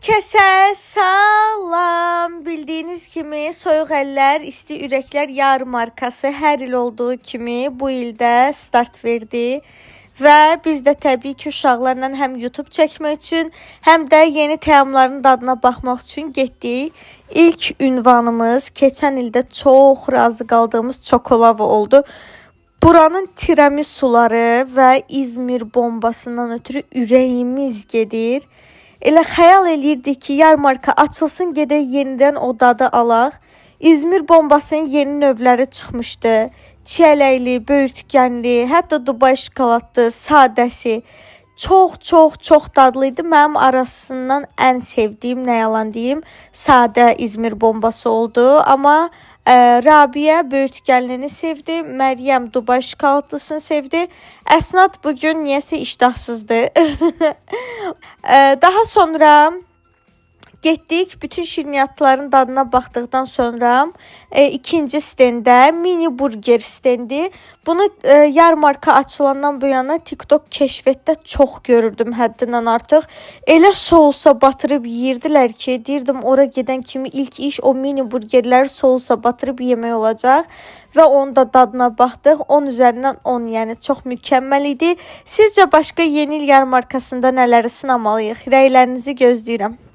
Herkese salam. Bildiğiniz kimi Soyuq Əllər, İsti Ürəklər yarmarkası hər il olduğu kimi bu ildə start verdi. Və biz də təbii ki, uşaqlarla həm YouTube çəkmək üçün, həm də yeni təamların dadına baxmaq üçün getdik. İlk ünvanımız keçən ildə çox razı qaldığımız çokolava oldu. Buranın tiramisuları və İzmir bombasından ötürü ürəyimiz gedir. Elə xəyal eləyirdik ki, yarmarka açılsın, gedək yenidən o dadı alaq. İzmir bombasının yeni növləri çıxmışdı. Çiyələkli, böyürtkənli, hətta Dubai şokoladlı, sadəsi. Çox dadlıydı. Mənim arasından ən sevdiyim, nə yalan deyim, sadə İzmir bombası oldu. Amma Rabiə böyürtkənlini sevdi, Məryəm Dubai şokoladlısını sevdi. Əsnad bugün niyəsə iştahsızdı. Daha sonra getdik, bütün şirniyyatların dadına baxdıqdan sonra ikinci stəndə mini burger stəndi. Bunu yarmarka açılandan bu yana TikTok keşfətdə çox görürdüm həddindən artıq. Elə sousa batırıb yeyirdilər ki, deyirdim ora gedən kimi ilk iş o mini burgerləri sousa batırıb yemək olacaq. Və onun da dadına baxdıq. 10 üzərindən 10, yəni çox mükəmməl idi. Sizcə başqa yeni il yarmarkasında nələri sınamalıyıq? Rəylərinizi gözləyirəm.